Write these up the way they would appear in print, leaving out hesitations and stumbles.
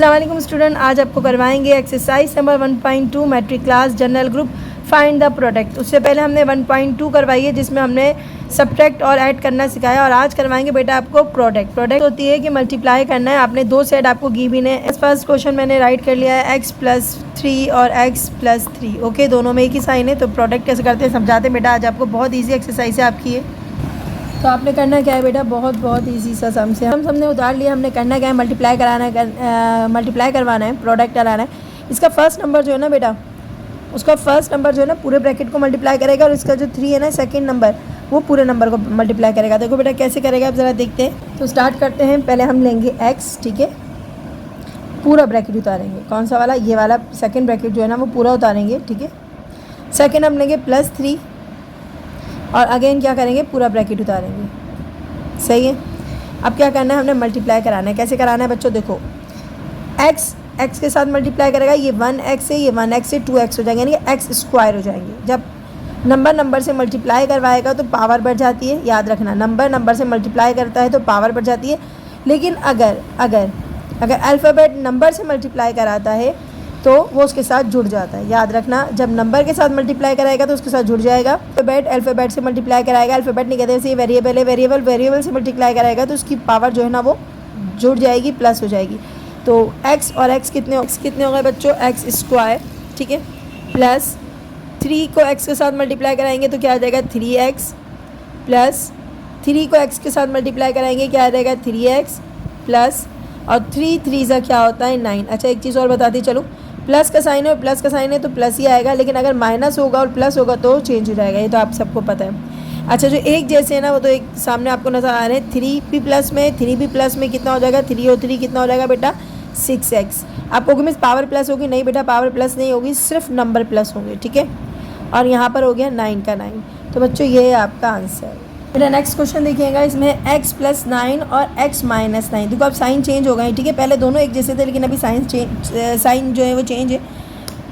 अस्सलाम वालेकुम स्टूडेंट, आज आपको करवाएंगे exercise number 1.2 matric class general group find the product. उससे पहले हमने 1.2 करवाई है जिसमें हमने सब्ट्रैक्ट और ऐड करना सिखाया, और आज करवाएंगे बेटा आपको प्रोडक्ट। प्रोडक्ट होती है कि मल्टीप्लाई करना है। आपने दो सेट आपको गिवन है। फर्स्ट क्वेश्चन मैंने राइट कर लिया है x+3 और x+3। ओके, दोनों में एक ही साइन है। तो प्रोडक्ट कैसे करते हैं समझाते हैं बेटा। आज आपको बहुत ईजी एक्सरसाइज है आपकी ये। तो आपने करना क्या है बेटा, बहुत ईजी सा सम से हम सबने उतार लिया। हमने करना क्या है, मल्टीप्लाई कराना है, मल्टीप्लाई करवाना है, प्रोडक्ट कराना है। इसका फर्स्ट नंबर जो है ना बेटा, उसका फर्स्ट नंबर जो है ना पूरे ब्रैकेट को मल्टीप्लाई करेगा, और इसका जो 3 है ना सेकंड नंबर, वो पूरे नंबर को मल्टीप्लाई करेगा। देखो बेटा कैसे करेगा, आप ज़रा देखते हैं। तो स्टार्ट करते हैं। पहले हम लेंगे x, ठीक है, पूरा ब्रैकेट उतारेंगे। कौन सा वाला, ये वाला सेकेंड ब्रैकेट जो है ना वो पूरा उतारेंगे, ठीक है। सेकेंड हम लेंगे +3, और अगेन क्या करेंगे, पूरा ब्रैकेट उतारेंगे। सही है। अब क्या करना है, हमने मल्टीप्लाई कराना है। कैसे कराना है बच्चों, देखो x के साथ मल्टीप्लाई करेगा, ये 1x है, ये 1x से 2x हो जाएंगे, यानी कि x स्क्वायर हो जाएंगे। जब नंबर से मल्टीप्लाई करवाएगा तो पावर बढ़ जाती है, याद रखना। नंबर से मल्टीप्लाई करता है तो पावर बढ़ जाती है। लेकिन अगर अल्फ़ाबेट नंबर से मल्टीप्लाई कराता है तो वो उसके साथ जुड़ जाता है, याद रखना। जब नंबर के साथ मल्टीप्लाई कराएगा तो उसके साथ जुड़ जाएगा। अल्फ़ाबेट से मल्टीप्लाई कराएगा, अल्फ़ाबेट नहीं कहते, वैसे ये वेरिएबल है, वेरिएबल से मल्टीप्लाई कराएगा तो उसकी पावर जो है ना वो जुड़ जाएगी, प्लस हो जाएगी। तो x और x कितने हो गए बच्चों, x स्क्वायर, ठीक है, प्लस 3 को x के साथ मल्टीप्लाई कराएंगे तो क्या आ जाएगा 3x, प्लस 3 को x के साथ मल्टीप्लाई कराएंगे क्या आ जाएगा 3x, प्लस और 3 से क्या होता है 9। अच्छा एक चीज़ और बताती चलो, प्लस का साइन है और प्लस का साइन है तो प्लस ही आएगा, लेकिन अगर माइनस होगा और प्लस होगा तो चेंज हो जाएगा, ये तो आप सबको पता है। अच्छा जो एक जैसे है ना वो तो एक सामने आपको नज़र आ रहे हैं। 3 भी प्लस में कितना हो जाएगा, 3 और 3 कितना हो जाएगा बेटा 6x। आपको होगी मिस पावर प्लस होगी, नहीं बेटा पावर प्लस नहीं होगी, सिर्फ नंबर प्लस होंगे, ठीक है। और यहाँ पर हो गया 9 का 9। तो बच्चों ये है आपका आंसर। मेरा नेक्स्ट क्वेश्चन देखिएगा, इसमें x+9 और x-9। देखो अब साइन चेंज हो गए, ठीक है। पहले दोनों एक जैसे थे लेकिन अभी साइन जो है वो चेंज है।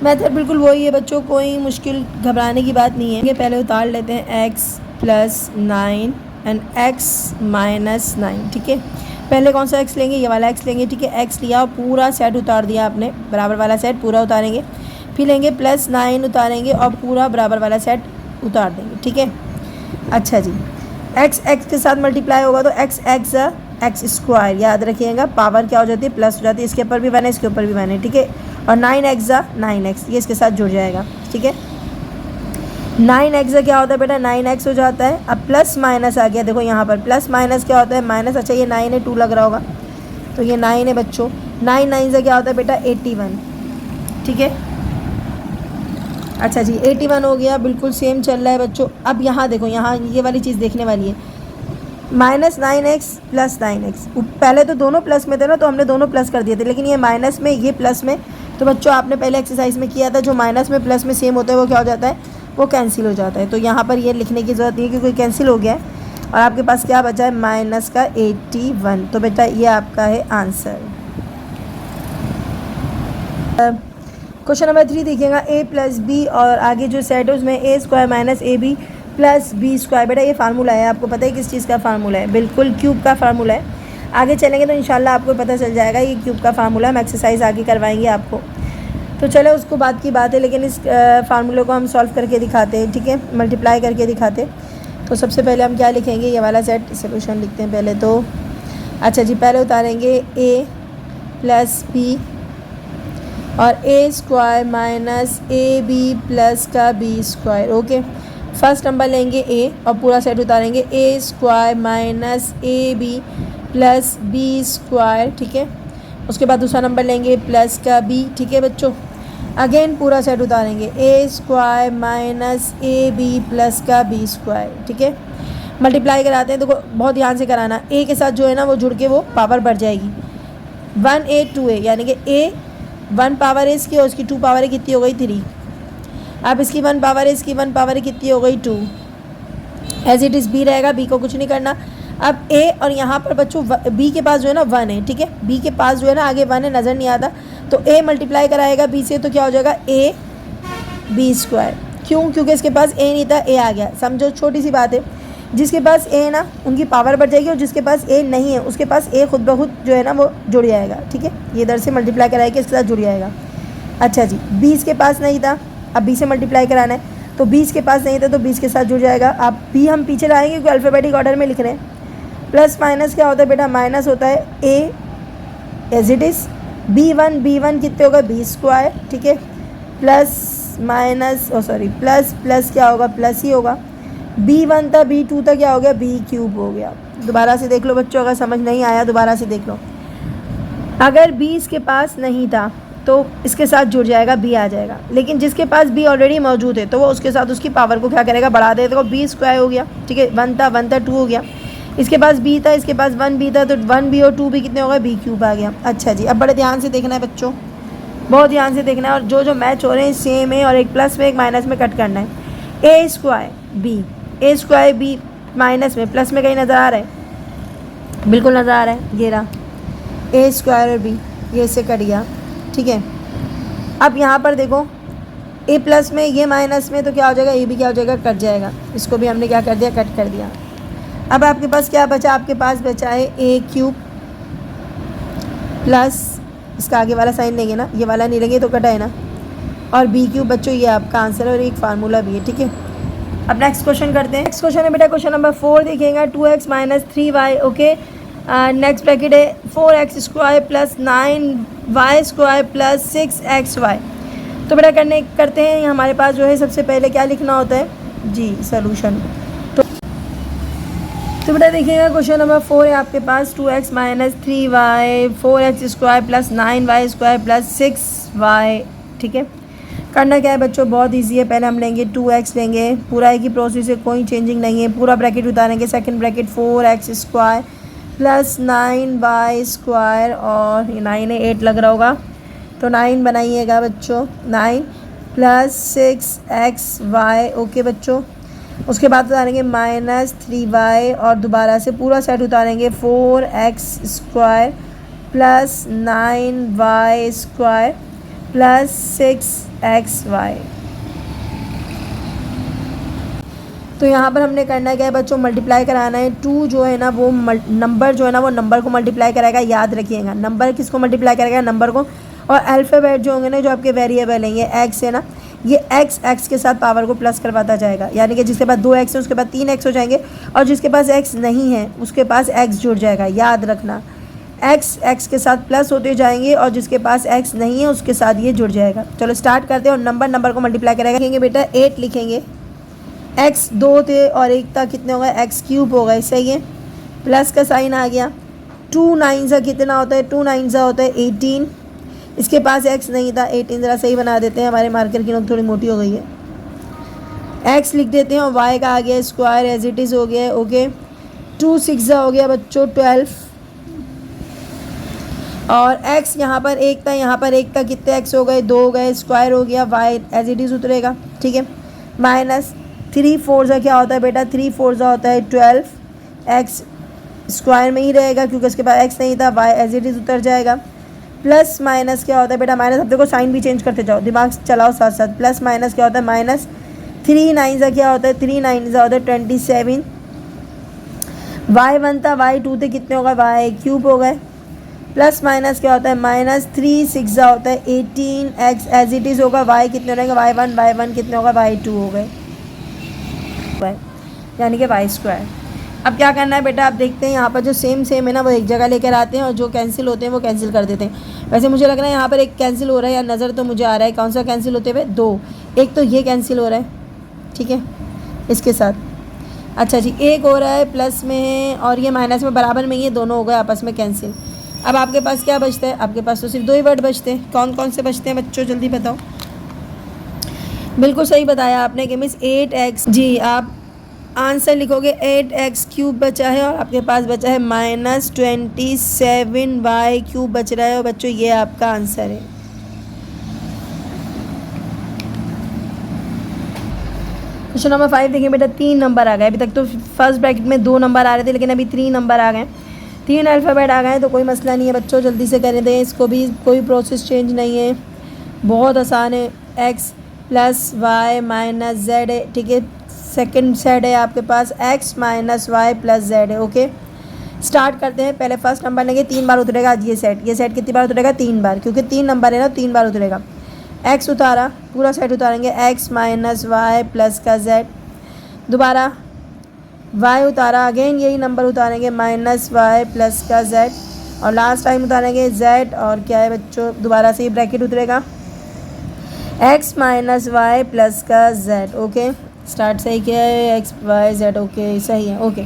मेथड बिल्कुल वही है बच्चों, कोई मुश्किल घबराने की बात नहीं है। पहले उतार लेते हैं x+9 एंड x-9, ठीक है। पहले कौन सा x लेंगे, ये वाला x लेंगे, ठीक है। x लिया और पूरा सेट उतार दिया आपने, बराबर वाला सेट पूरा उतारेंगे। फिर लेंगे +9 उतारेंगे और पूरा बराबर वाला सेट उतार देंगे, ठीक है। अच्छा जी, x के साथ मल्टीप्लाई होगा तो x स्क्वायर, याद रखिएगा पावर क्या हो जाती है, प्लस हो जाती है। इसके ऊपर भी 1 है, इसके ऊपर भी 1 है, ठीक है। और 9x, ये इसके साथ जुड़ जाएगा, ठीक है। 9x क्या होता है बेटा, 9x हो जाता है। अब प्लस माइनस आ गया, देखो यहाँ पर प्लस माइनस क्या होता है, माइनस। अच्छा ये 9 है, 2 लग रहा होगा तो ये 9 है बच्चों। 9 से क्या होता है बेटा 81, ठीक है। अच्छा जी 81 हो गया, बिल्कुल सेम चल रहा है बच्चों। अब यहाँ देखो, यहाँ ये वाली चीज़ देखने वाली है, -9x + 9x। पहले तो दोनों प्लस में थे ना तो हमने दोनों प्लस कर दिए थे, लेकिन ये माइनस में, ये प्लस में। तो बच्चों आपने पहले एक्सरसाइज में किया था, जो माइनस में प्लस में सेम होता है वो क्या हो जाता है, वो कैंसिल हो जाता है। तो यहाँ पर ये लिखने की ज़रूरत नहीं है क्योंकि कैंसिल हो गया है। और आपके पास क्या बचा है, -81। तो बेटा ये आपका है आंसर। क्वेश्चन नंबर 3 देखिएगा, a + b और आगे जो सेट है उसमें a² - ab + b²। बेटा ये फार्मूला है, आपको पता है किस चीज़ का फार्मूला है, बिल्कुल क्यूब का फार्मूला है। आगे चलेंगे तो इंशाल्लाह आपको पता चल जाएगा ये क्यूब का फार्मूला। हम एक्सरसाइज आगे करवाएंगे आपको, तो चलो उसको बाद की बात है, लेकिन इस फार्मूले को हम सॉल्व करके दिखाते हैं, ठीक है, मल्टीप्लाई करके दिखाते। तो सबसे पहले हम क्या लिखेंगे, ये वाला सेट सोल्यूशन लिखते हैं पहले तो। अच्छा जी पहले उतारेंगे a + b और a² - ab प्लस का b²। ओके, फर्स्ट नंबर लेंगे a और पूरा सेट उतारेंगे, a² - ab प्लस b², ठीक है। उसके बाद दूसरा नंबर लेंगे प्लस का b, ठीक है बच्चों। अगेन पूरा सेट उतारेंगे, a² - ab प्लस का b², ठीक है। मल्टीप्लाई कराते हैं, देखो बहुत ध्यान से कराना। a के साथ जो है ना वो जुड़ के वो पावर बढ़ जाएगी, 1a 2a, यानी कि a 1 पावर है इसकी और इसकी 2 पावर है, कितनी हो गई 3। अब इसकी 1 पावर है, इसकी 1 पावर है, कितनी हो गई 2। एज इट इज़ b रहेगा, b को कुछ नहीं करना। अब a और यहाँ पर बच्चों b के पास जो है ना 1 है, ठीक है। b के पास जो है ना आगे 1 है, नज़र नहीं आता, तो a मल्टीप्लाई कराएगा b से तो क्या हो जाएगा ab²। क्यों, क्योंकि इसके पास a नहीं था, a आ गया। समझो छोटी सी बात है, जिसके पास ए ना उनकी पावर बढ़ जाएगी और जिसके पास ए नहीं है उसके पास ए खुद ब खुद जो है ना वो जुड़ जाएगा। ठीक है, ये इधर से मल्टीप्लाई कराएगा इसके साथ जुड़ जाएगा। अच्छा जी, 20 के पास नहीं था, अब 20 से मल्टीप्लाई कराना है तो 20 के पास नहीं था तो 20 के साथ जुड़ जाएगा। अब बी हम पीछे लाएंगे क्योंकि अल्फ़ाबेटिक ऑर्डर में लिख रहे हैं। प्लस माइनस क्या होता है बेटा, माइनस होता है ए एज इट इज़। B1 कितने होगा, बी स्क्वायर। ठीक है, प्लस माइनस प्लस प्लस क्या होगा, प्लस ही होगा। B1 था, B2 था, क्या हो गया, बी क्यूब हो गया। दोबारा से देख लो बच्चों, अगर समझ नहीं आया दोबारा से देख लो। अगर बी इसके पास नहीं था तो इसके साथ जुड़ जाएगा, बी आ जाएगा। लेकिन जिसके पास बी ऑलरेडी मौजूद है तो वो उसके साथ उसकी पावर को क्या करेगा, बढ़ा देगा। तो बी स्क्वायर हो गया। ठीक है, 1 था 2 हो गया। इसके पास बी था, इसके पास 1 बी था तो 1 बी और 2 बी कितने हो गए, बी क्यूब आ गया। अच्छा जी, अब बड़े ध्यान से देखना है बच्चों, बहुत ध्यान से देखना है। और जो मैच हो रहे हैं सेम है और एक प्लस में एक माइनस में कट करना है। ए स्क्वायर बी माइनस में प्लस में कहीं नज़र आ रहा है, बिल्कुल नज़र आ रहा है। ये रहा ए स्क्वायर और बी, ये इससे कट गया। ठीक है, अब यहाँ पर देखो ए प्लस में ये माइनस में तो क्या हो जाएगा, ए भी क्या हो जाएगा, कट जाएगा। इसको भी हमने क्या कर दिया, कट कर दिया। अब आपके पास क्या बचा, आपके पास बचा है ए क्यूब प्लस इसका आगे वाला साइन लेंगे ना, ये वाला नहीं लेंगे तो कटा है ना, और बी क्यूब बच्चों ये आपका आंसर है और एक फार्मूला भी है। ठीक है, अब नेक्स्ट क्वेश्चन करते हैं। नेक्स्ट क्वेश्चन है बेटा क्वेश्चन नंबर 4 देखेंगे, 2x - 3y। Okay, next bracket है 4x² + 9y² + 6xy। तो बेटा करते हैं, हमारे पास जो है सबसे पहले क्या लिखना होता है जी, सोल्यूशन। तो बेटा देखिएगा क्वेश्चन नंबर 4 है आपके पास 2x - 3y 4x² + 9y² + 6y। ठीक है, करना क्या है बच्चों, बहुत इजी है। पहले हम लेंगे 2x लेंगे, पूरा एक ही प्रोसेस है, कोई चेंजिंग नहीं है। पूरा ब्रैकेट उतारेंगे, सेकंड ब्रैकेट 4x² + 9y² और ये 9 है, 8 लग रहा होगा तो 9 बनाइएगा बच्चों, 9 + 6xy। ओके बच्चों, उसके बाद उतारेंगे -3y और दोबारा से पूरा सेट उतारेंगे 4x² + 9y² + 6xy। तो यहाँ पर हमने करना क्या है बच्चों, मल्टीप्लाई कराना है। 2 जो है ना वो नंबर जो है ना वो नंबर को मल्टीप्लाई कराएगा, याद रखिएगा। नंबर किसको मल्टीप्लाई करेगा, नंबर को। और अल्फ़ाबेट जो होंगे ना, जो आपके वेरिएबल हैं, ये एक्स है ना, ये एक्स के साथ पावर को प्लस करवाता जाएगा। यानी कि जिसके पास 2x है उसके बाद 3x हो जाएंगे और जिसके पास x नहीं है उसके पास x जुड़ जाएगा। याद रखना, x के साथ प्लस होते जाएंगे और जिसके पास x नहीं है उसके साथ ये जुड़ जाएगा। चलो स्टार्ट करते हैं। और नंबर को मल्टीप्लाई करेगा, लिखेंगे बेटा 8 लिखेंगे। x 2 थे और 1 था, कितने हो गए, x³ हो गए। सही है, प्लस का साइन आ गया। 2 9 सा कितना होता है, 2 9 सा होता है 18। इसके पास x नहीं था, 18 ज़रा सही बना देते हैं, हमारे मार्कर की नोक थोड़ी मोटी हो गई है। x लिख देते हैं और y का आ गया स्क्वायर, एज इट इज़ हो गया। ओके, 2 6 हो गया बच्चों 12 और x यहाँ पर 1 था, यहाँ पर 1 था, कितने x हो गए, 2 हो गए, स्क्वायर हो गया, y एज इट इज़ उतरेगा। ठीक है, -3 4 सा क्या होता है बेटा, 3 4 सा होता है 12। x स्क्वायर में ही रहेगा क्योंकि उसके पास x नहीं था, y एज इट इज़ उतर जाएगा। प्लस माइनस क्या होता है बेटा, माइनस। अब देखो साइन भी चेंज करते जाओ, दिमाग चलाओ साथ साथ। प्लस माइनस क्या होता है, -3 9 सा क्या होता है, 3 9 सा होता है 27। y1 था, y2 थे, कितने हो गए, y³ हो गए। प्लस माइनस क्या होता है, -3 6 सा होता है 18x एज इट इज़ होगा। y कितने हो रहेंगे, y1 कितने होगा, y2 हो गए, यानी कि y²। अब क्या करना है बेटा, आप देखते हैं यहाँ पर जो सेम है ना वो एक जगह लेकर आते हैं और जो कैंसिल होते हैं वो कैंसिल कर देते हैं। वैसे मुझे लग रहा है यहाँ पर एक कैंसिल हो रहा है, या नज़र तो मुझे आ रहा है। कौन सा कैंसिल होते हुए, 2। एक तो ये कैंसिल हो रहा है, ठीक है, इसके साथ। अच्छा जी, एक हो रहा है प्लस में है और ये माइनस में, बराबर में, ये दोनों हो गए आपस में कैंसिल। अब आपके पास क्या बचता है, आपके पास तो सिर्फ 2 ही वर्ड बचते हैं। कौन कौन से बचते हैं बच्चों, जल्दी बताओ। बिल्कुल सही बताया आपने कि मिस 8x। जी, आप आंसर लिखोगे 8x³ बचा है और आपके पास बचा है -27y³ बच रहा है। और बच्चों ये आपका आंसर है। क्वेश्चन नंबर 5 देखिए बेटा, 3 नंबर आ गए। अभी तक तो फर्स्ट ब्रैकेट में 2 नंबर आ रहे थे, लेकिन अभी 3 नंबर आ गए। 3 अल्फ़ाबेट आ गए तो कोई मसला नहीं है बच्चों, जल्दी से कर दें इसको भी, कोई प्रोसेस चेंज नहीं है, बहुत आसान है। x + y - z है, ठीक है। सेकंड सेट है आपके पास x minus Y plus Z है। ओके, स्टार्ट करते हैं। पहले फर्स्ट नंबर लेंगे, 3 बार उतरेगा आज ये सेट कितनी बार उतरेगा? 3 बार, क्योंकि 3 नंबर है ना, 3 बार उतरेगा। x उतारा, पूरा सेट उतारेंगे, x माइनस वाई प्लस का z। दोबारा y उतारा, अगेन यही नंबर उतारेंगे, माइनस वाई प्लस का z। और लास्ट टाइम उतारेंगे z, और क्या है बच्चों, दोबारा से ये ब्रैकेट उतरेगा, x माइनस वाई प्लस का z। ओके, स्टार्ट सही किया है, x y z। ओके, सही है। ओके,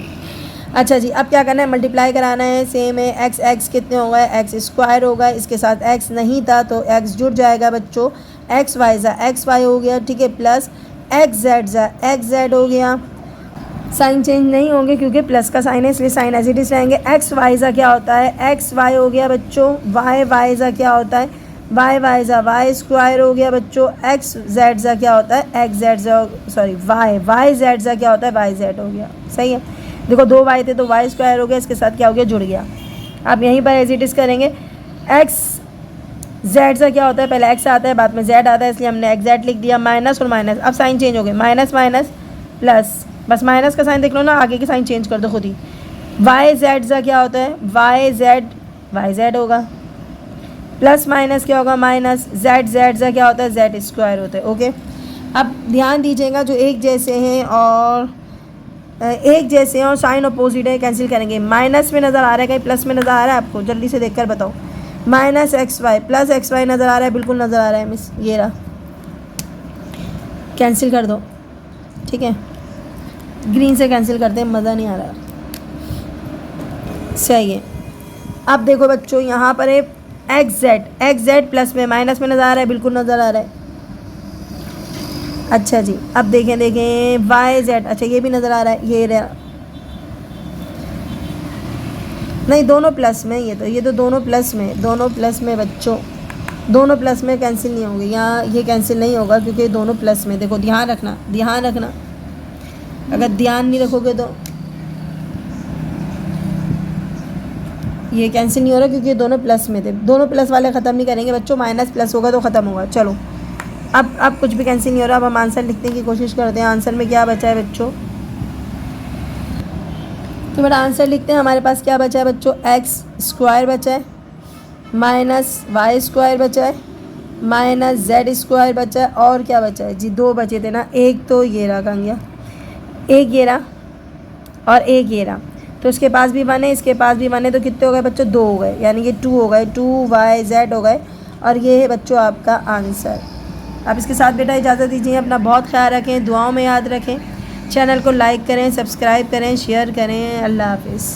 अच्छा जी, अब क्या करना है? मल्टीप्लाई कराना है। सेम है, x कितने होगा? x स्क्वायर होगा, इसके साथ x नहीं था तो x जुड़ जाएगा बच्चों, x y हो गया, ठीक है, प्लस x z हो गया। साइन चेंज नहीं होंगे क्योंकि प्लस का साइन है, इसलिए साइन एज इट इज रहेंगे। x y क्या होता है? x y हो गया बच्चों, y क्या होता है? y स्क्वायर हो गया बच्चों। x z क्या होता है? x z sorry y z क्या होता है? y z हो गया। सही है, देखो 2 y थे तो y स्क्वायर हो गया, इसके साथ क्या हो गया? जुड़ गया। अब यहीं पर एज इट इज करेंगे। x z क्या होता है? पहले x आता है, बाद में z आता है, इसलिए हमने x z लिख दिया। माइनस और माइनस, अब साइन चेंज हो गए, माइनस माइनस प्लस, बस माइनस का साइन देख लो ना, आगे के साइन चेंज कर दो खुद ही। y z क्या होता है? y z होगा, प्लस माइनस क्या होगा? माइनस। z क्या होता है? z स्क्वायर होता है। ओके, अब ध्यान दीजिएगा, जो एक जैसे हैं और साइन अपोजिट है, कैंसिल करेंगे। माइनस में नज़र आ रहा है, कहीं प्लस में नज़र आ रहा है आपको? जल्दी से देखकर बताओ। Minus x y plus x y नज़र आ रहा है? बिल्कुल नज़र आ रहा है मिस, ये रहा, कैंसिल कर दो, ठीक है, ग्रीन से कैंसिल करते हैं, मज़ा नहीं आ रहा। सही है, अब देखो बच्चों, यहाँ पर है एक्स जेड प्लस में माइनस में नज़र आ रहा है? बिल्कुल नज़र आ रहा है। अच्छा जी, अब देखें वाई जेड, अच्छा ये भी नज़र आ रहा है, ये रहा, नहीं दोनों प्लस में, ये तो दोनों प्लस में बच्चों, दोनों प्लस में कैंसिल नहीं होंगे, यहाँ ये कैंसिल नहीं होगा क्योंकि दोनों प्लस में। देखो ध्यान रखना, अगर ध्यान नहीं रखोगे तो ये कैंसिल नहीं हो रहा क्योंकि दोनों प्लस में थे। दोनों प्लस वाले ख़त्म नहीं करेंगे बच्चों, माइनस प्लस होगा तो ख़त्म होगा। चलो अब कुछ भी कैंसिल नहीं हो रहा। अब हम आंसर लिखने की कोशिश करते हैं। आंसर में क्या बचा है बच्चों? तो बड़ा आंसर लिखते हैं। हमारे पास क्या बचा है बच्चों? एक्स स्क्वायर बचा है, माइनस वाई स्क्वायर बचा है, माइनस जेड स्क्वायर बचा है, और क्या बचा है जी? 2 बचे थे ना, एक तो ये रहा, कहाँ गया? एक ये रहा और एक ये रहा। तो इसके पास भी 1 है, इसके पास भी 1 है, तो कितने हो गए बच्चों? 2 हो गए, यानी ये 2 हो गए, 2yz हो गए। और ये है बच्चों आपका आंसर। आप इसके साथ बेटा इजाज़त दीजिए, अपना बहुत ख्याल रखें, दुआओं में याद रखें, चैनल को लाइक करें, सब्सक्राइब करें, शेयर करें। अल्लाह हाफिज़।